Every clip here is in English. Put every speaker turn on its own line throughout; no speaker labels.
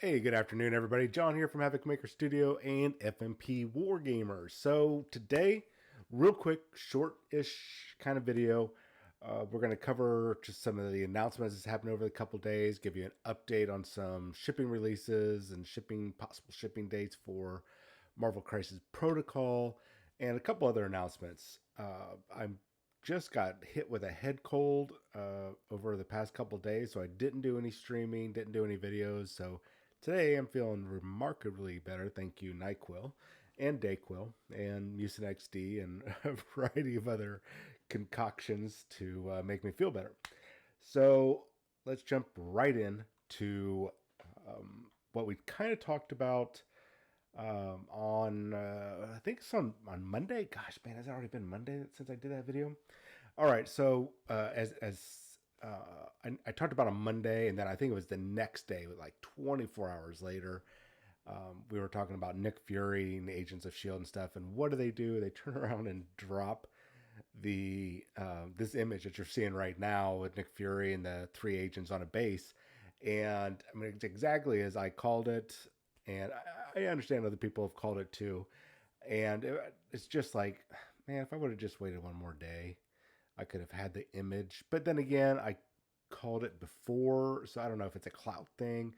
Hey, good afternoon, everybody. John here from Havoc Maker Studio and FMP Wargamers. So today, real quick, short-ish kind of video. We're going to cover just some of the announcements that's happened over the couple days, give you an update on some shipping releases and possible shipping dates for Marvel Crisis Protocol, and a couple other announcements. I'm just got hit with a head cold over the past couple days, so I didn't do any streaming, didn't do any videos. So today I'm feeling remarkably better. Thank you, NyQuil and Dayquil and Mucinex D and a variety of other concoctions to make me feel better. So let's jump right in to what we kind of talked about on I think it's on Monday. Gosh, man, has it already been Monday since I did that video? All right, so I talked about on Monday, and then I think it was the next day, like 24 hours later. We were talking about Nick Fury and the Agents of Shield and stuff, and what do? They turn around and drop the this image that you're seeing right now with Nick Fury and the three agents on a base. And I mean, it's exactly as I called it, and I understand other people have called it too. And it's just like, man, if I would have just waited one more day, I could have had the image. But then again, I called it before, so I don't know if it's a clout thing.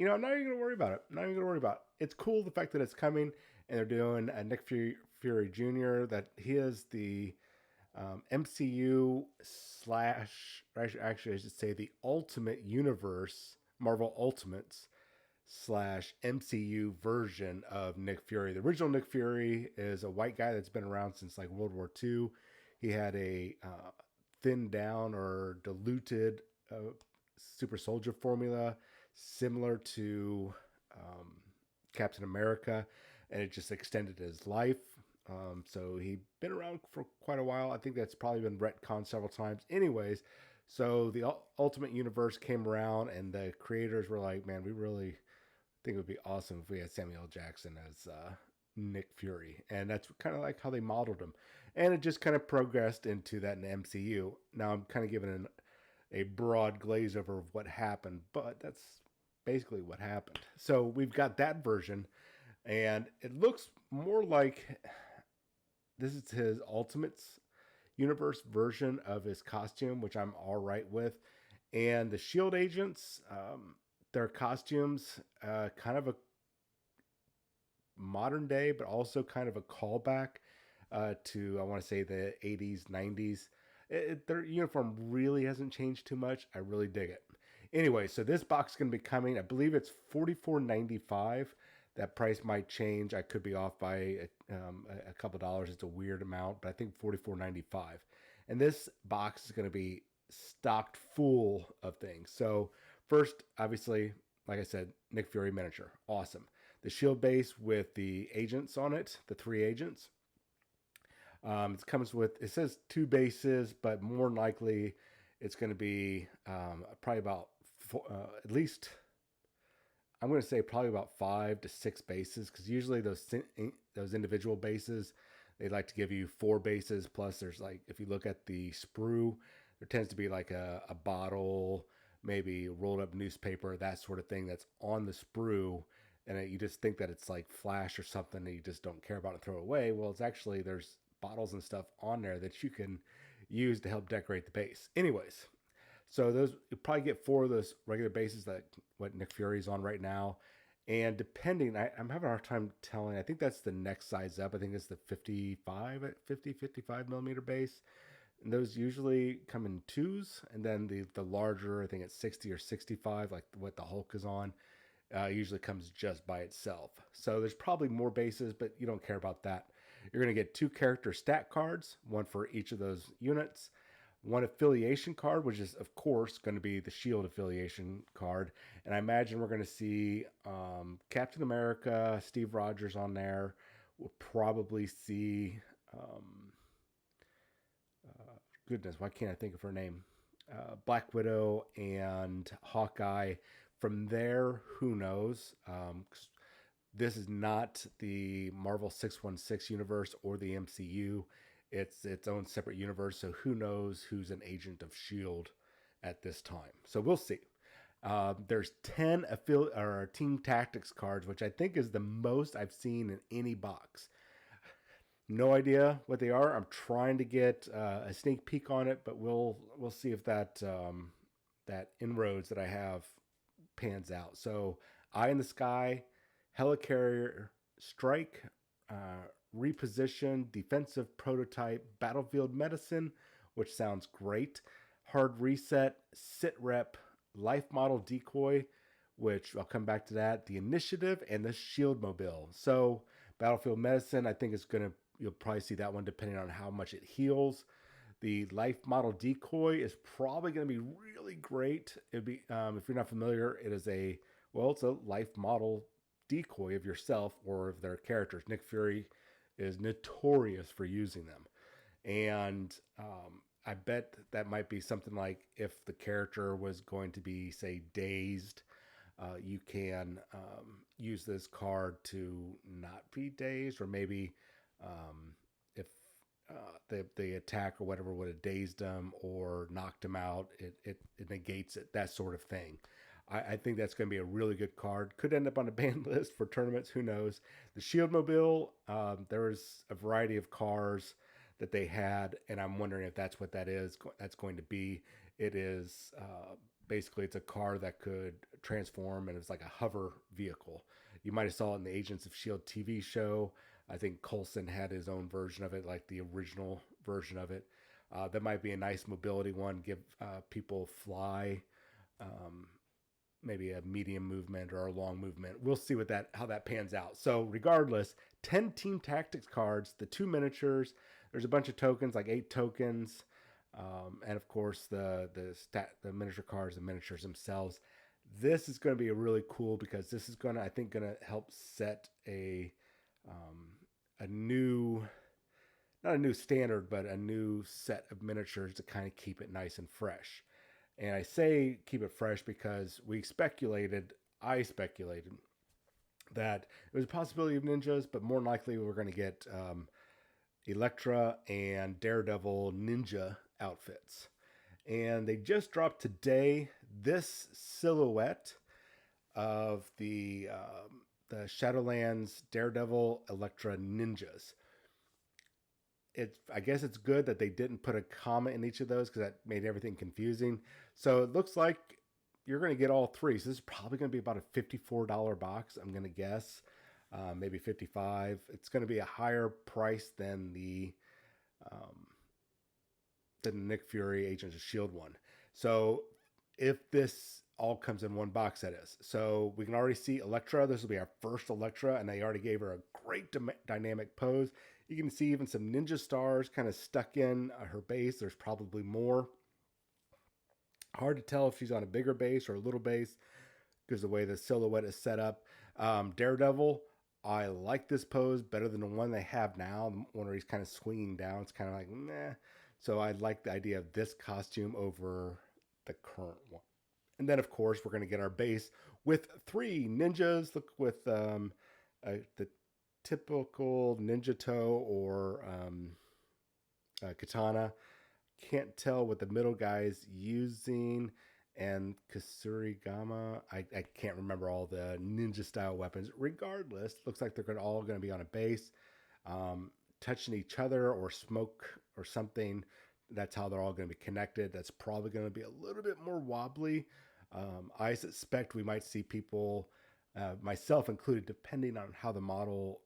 I'm not even going to worry about it. I'm not even going to worry about it. It's cool the fact that it's coming, and they're doing a Nick Fury Jr., that he is the MCU slash, or actually, I should say the Ultimate Universe, Marvel Ultimates slash MCU version of Nick Fury. The original Nick Fury is a white guy that's been around since like World War II. He had a thinned down or diluted super soldier formula similar to Captain America, and it just extended his life. So he'd been around for quite a while. I think that's probably been retconned several times. Anyways, so the Ultimate Universe came around, and the creators were like, man, we really think it would be awesome if we had Samuel L. Jackson as Nick Fury. And that's kind of like how they modeled him. And it just kind of progressed into that in the MCU. Now I'm kind of giving a broad glaze over of what happened, but that's basically what happened. So we've got that version, and it looks more like this is his Ultimates Universe version of his costume, which I'm all right with. And the Shield agents, their costumes, kind of a modern day, but also kind of a callback to, I want to say, the 80s, 90s. Their uniform really hasn't changed too much. I really dig it. Anyway, so this box is going to be coming. I believe it's $44.95. That price might change. I could be off by a couple dollars. It's a weird amount, but I think $44.95. And this box is going to be stocked full of things. So first, obviously, like I said, Nick Fury miniature. Awesome. The shield base with the agents on it, the three agents. It comes with, it says two bases, but more than likely it's going to be probably about at least, I'm going to say probably about 5 to 6 bases, because usually those individual bases, they like to give you 4 bases. Plus there's like, if you look at the sprue, there tends to be like a bottle, maybe rolled up newspaper, that sort of thing that's on the sprue. And you just think that it's like flash or something that you just don't care about and throw away. Well, it's actually, there's bottles and stuff on there that you can use to help decorate the base. Anyways, so those, you probably get 4 of those regular bases that what Nick Fury's on right now. And depending, I'm having a hard time telling. I think that's the next size up. I think it's the 55 millimeter base. And those usually come in twos. And then the larger, I think it's 60 or 65, like what the Hulk is on, usually comes just by itself. So there's probably more bases, but you don't care about that. You're going to get 2 character stat cards, one for each of those units, 1 affiliation card, which is, of course, going to be the Shield affiliation card. And I imagine we're going to see Captain America, Steve Rogers on there. We'll probably see, goodness, why can't I think of her name? Black Widow and Hawkeye. From there, who knows? This is not the Marvel 616 universe or the MCU. It's its own separate universe, so who knows who's an agent of S.H.I.E.L.D. at this time. So we'll see. There's 10 or team tactics cards, which I think is the most I've seen in any box. No idea what they are. I'm trying to get a sneak peek on it, but we'll see if that inroads that I have pans out. So, Eye in the Sky, Helicarrier Strike, Reposition, Defensive Prototype, Battlefield Medicine, which sounds great. Hard Reset, Sit Rep, Life Model Decoy, which I'll come back to that. The Initiative and the Shield Mobile. So Battlefield Medicine, I think is gonna you'll probably see that one depending on how much it heals. The Life Model Decoy is probably going to be really great. It'd be if you're not familiar, it's a life model decoy of yourself or of their characters. Nick Fury is notorious for using them, and I bet that might be something like if the character was going to be, say, dazed, you can use this card to not be dazed, or maybe if the attack or whatever would have dazed them or knocked them out, it negates it, that sort of thing. I think that's going to be a really good card. Could end up on a ban list for tournaments. Who knows? The Shield Mobile, there was a variety of cars that they had, and I'm wondering if that's what that is. That's going to be. It is basically it's a car that could transform, and it's like a hover vehicle. You might have saw it in the Agents of Shield TV show. I think Coulson had his own version of it, like the original version of it. That might be a nice mobility one. Give people fly, maybe a medium movement or a long movement. We'll see how that pans out. So regardless, 10 team tactics cards, the 2 miniatures. There's a bunch of tokens, like 8 tokens, and of course the miniature cards, the miniatures themselves. This is going to be really cool because this is going to help set a new, not a new standard, but a new set of miniatures to kind of keep it nice and fresh. And I say keep it fresh because I speculated that it was a possibility of ninjas, but more likely we're going to get Elektra and Daredevil ninja outfits. And they just dropped today this silhouette of the Shadowlands Daredevil Elektra ninjas. I guess it's good that they didn't put a comma in each of those because that made everything confusing. So it looks like you're going to get all 3. So this is probably going to be about a $54 box, I'm going to guess. Maybe 55. It's going to be a higher price than the Nick Fury Agents of Shield one. So if this all comes in one box, that is. So we can already see Elektra. This will be our first Elektra, and they already gave her a great dynamic pose. You can see even some ninja stars kind of stuck in her base. There's probably more. Hard to tell if she's on a bigger base or a little base because the way the silhouette is set up. Daredevil, I like this pose better than the one they have now. The one where he's kind of swinging down. It's kind of like, meh. So I like the idea of this costume over the current one. And then, of course, we're going to get our base with 3 ninjas. Look with the typical ninja toe or katana. Can't tell what the middle guy is using. And Kasurigama. I can't remember all the ninja style weapons. Regardless, looks like they're all going to be on a base. Touching each other or smoke or something. That's how they're all going to be connected. That's probably going to be a little bit more wobbly. I suspect we might see people, myself included, depending on how the model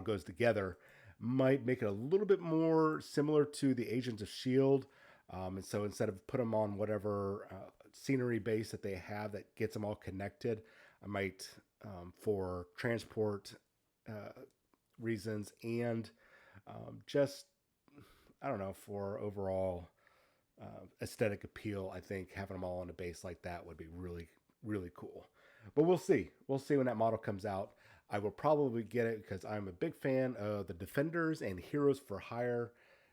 goes together, might make it a little bit more similar to the Agents of Shield. And so instead of put them on whatever scenery base that they have that gets them all connected, I might, for transport reasons and just, I don't know, for overall aesthetic appeal, I think having them all on a base like that would be really, really cool. But we'll see. We'll see when that model comes out. I will probably get it because I'm a big fan of the Defenders and Heroes for Hire.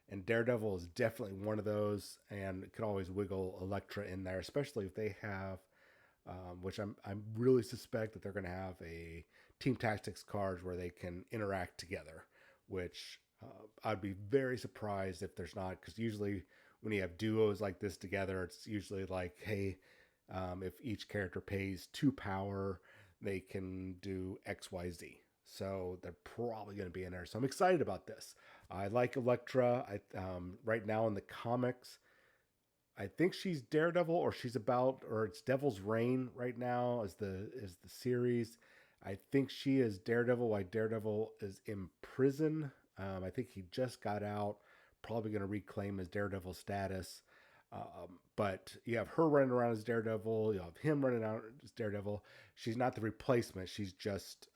And Daredevil is definitely one of those, and it can always wiggle Elektra in there, especially if they have, which I'm really suspect that they're going to have a team tactics cards where they can interact together, which I'd be very surprised if there's not, because usually when you have duos like this together, it's usually like, hey, if each character pays 2 power, they can do XYZ. So they're probably going to be in there. So I'm excited about this. I like Elektra. Right now in the comics, I think she's Daredevil, or it's Devil's Reign right now as the series. I think she is Daredevil while Daredevil is in prison. I think he just got out, probably going to reclaim his Daredevil status. But you have her running around as Daredevil. You have him running out as Daredevil. She's not the replacement. She's just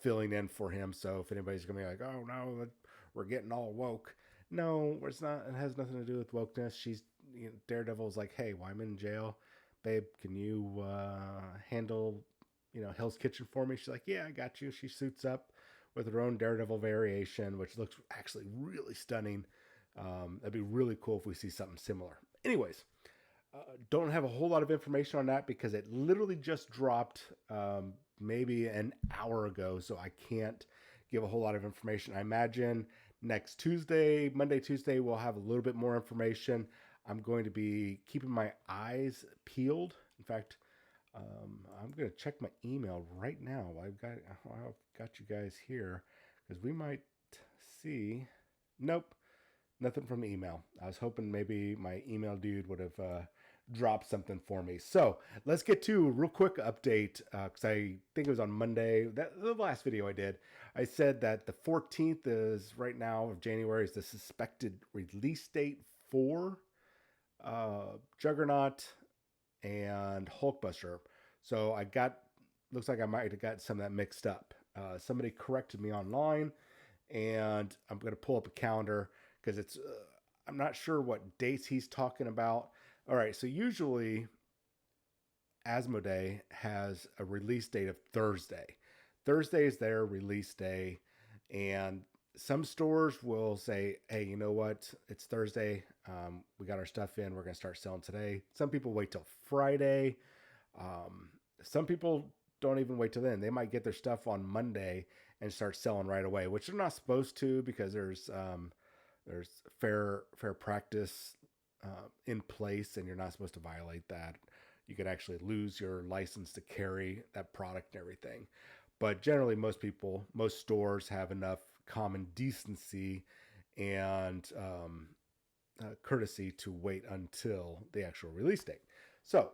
filling in for him. So if anybody's going to be like, oh no, we're getting all woke. No, it's not. It has nothing to do with wokeness. Daredevil's like, hey, well, I'm in jail. Babe, can you handle, Hell's Kitchen for me? She's like, yeah, I got you. She suits up with her own Daredevil variation, which looks actually really stunning. That'd be really cool if we see something similar. Anyways, don't have a whole lot of information on that because it literally just dropped maybe an hour ago, so I can't give a whole lot of information. I imagine next Tuesday, Monday, Tuesday, we'll have a little bit more information. I'm going to be keeping my eyes peeled. In fact, I'm going to check my email right now. I've got you guys here because we might see. Nope, nothing from the email. I was hoping maybe my email dude would have dropped something for me. So let's get to a real quick update because I think it was on Monday. The last video I did, I said that the 14th is right now of January is the suspected release date for Juggernaut and Hulkbuster. So looks like I might have got some of that mixed up. Somebody corrected me online, and I'm going to pull up a calendar because I'm not sure what dates he's talking about. All right, so usually Asmodee has a release date of Thursday. Thursday is their release day, and some stores will say, hey, you know what? It's Thursday. We got our stuff in. We're going to start selling today. Some people wait till Friday. Some people don't even wait till then. They might get their stuff on Monday and start selling right away, which they're not supposed to because there's fair practice in place, and you're not supposed to violate that. You could actually lose your license to carry that product and everything. But generally, most stores have enough common decency and courtesy to wait until the actual release date. So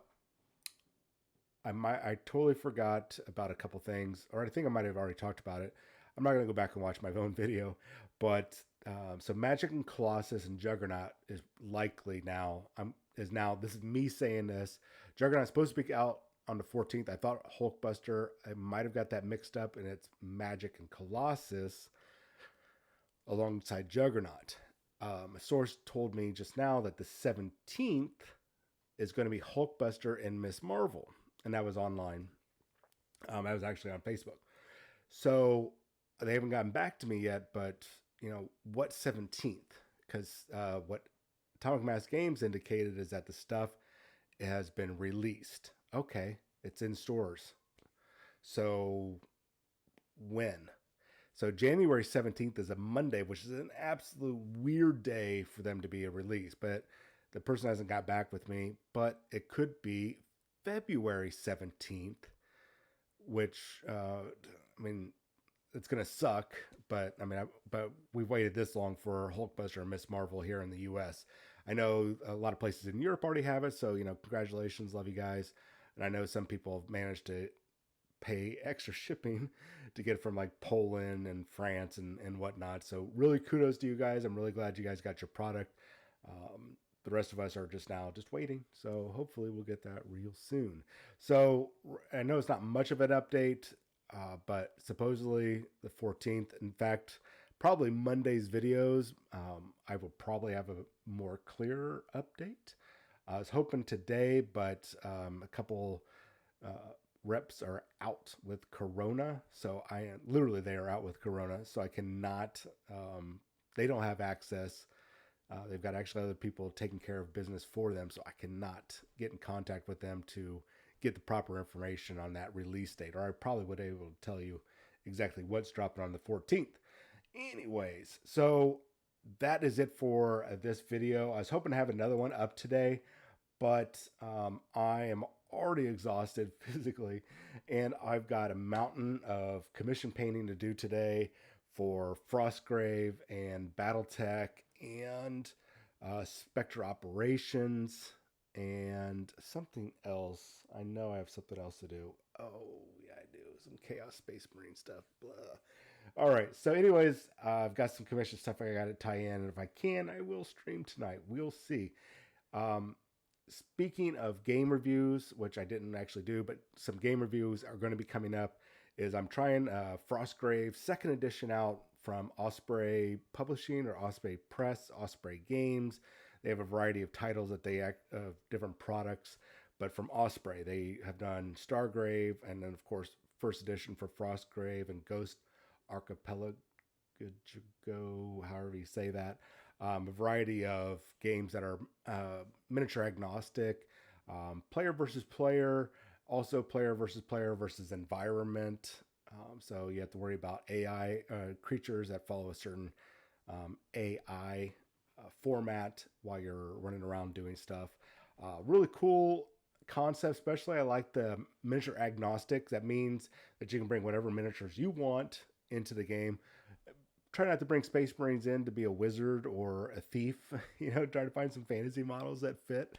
I totally forgot about a couple things, or I think I might have already talked about it. I'm not going to go back and watch my own video, but so Magic and Colossus and Juggernaut is likely now. This is me saying this. Juggernaut's supposed to be out on the 14th. I thought Hulkbuster. I might have got that mixed up, and it's Magic and Colossus alongside Juggernaut. A source told me just now that the 17th is going to be Hulkbuster and Miss Marvel, and that was online. I was actually on Facebook. So they haven't gotten back to me yet, but what 17th? Because what Atomic Mass Games indicated is that the stuff has been released. Okay, it's in stores. So when? So January 17th is a Monday, which is an absolute weird day for them to be a release. But the person hasn't got back with me. But it could be February 17th, which, it's going to suck. But, but we've waited this long for Hulkbuster and Miss Marvel here in the U.S. I know a lot of places in Europe already have it. So, congratulations. Love you guys. And I know some people have managed to pay extra shipping to get it from like Poland and France and whatnot. So really kudos to you guys. I'm really glad you guys got your product. The rest of us are just waiting. So hopefully we'll get that real soon. So I know it's not much of an update, but supposedly the 14th, in fact, probably Monday's videos, I will probably have a more clear update. I was hoping today, but a couple reps are out with Corona. So they are out with Corona. So I cannot, they don't have access. They've got actually other people taking care of business for them. So I cannot get in contact with them to get the proper information on that release date. Or I probably would be able to tell you exactly what's dropping on the 14th. Anyways, so that is it for this video. I was hoping to have another one up today, but I am already exhausted physically, and I've got a mountain of commission painting to do today for Frostgrave and BattleTech and Spectre Operations and something else. I know I have something else to do. Oh, yeah, I do. Some Chaos Space Marine stuff. Blah. All right. So, anyways, I've got some commission stuff I got to tie in. And if I can, I will stream tonight. We'll see. Um, Speaking of game reviews, which I didn't actually do, but some game reviews are going to be coming up, is I'm trying Frostgrave second edition out from Osprey Publishing or Osprey Press, Osprey Games. They have a variety of titles that they act of different products, but from Osprey, they have done Stargrave, and then of course first edition for Frostgrave and Ghost Archipelago, however you say that. A variety of games that are miniature agnostic, player versus player, also player versus environment. So you have to worry about AI creatures that follow a certain AI format while you're running around doing stuff. Really cool concept, especially I like the miniature agnostic. That means that you can bring whatever miniatures you want into the game. Try not to bring Space Marines in to be a wizard or a thief. Try to find some fantasy models that fit.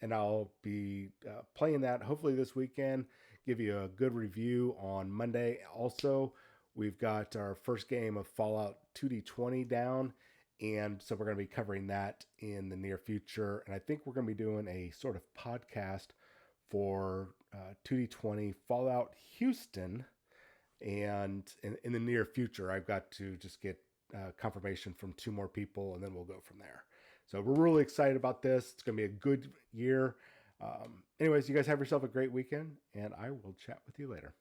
And I'll be playing that hopefully this weekend. Give you a good review on Monday. Also, we've got our first game of Fallout 2D20 down. And so we're going to be covering that in the near future. And I think we're going to be doing a sort of podcast for 2D20 Fallout Houston. And in the near future, I've got to just get confirmation from 2 more people, and then we'll go from there. So we're really excited about this. It's going to be a good year. Anyways, you guys have yourself a great weekend, and I will chat with you later.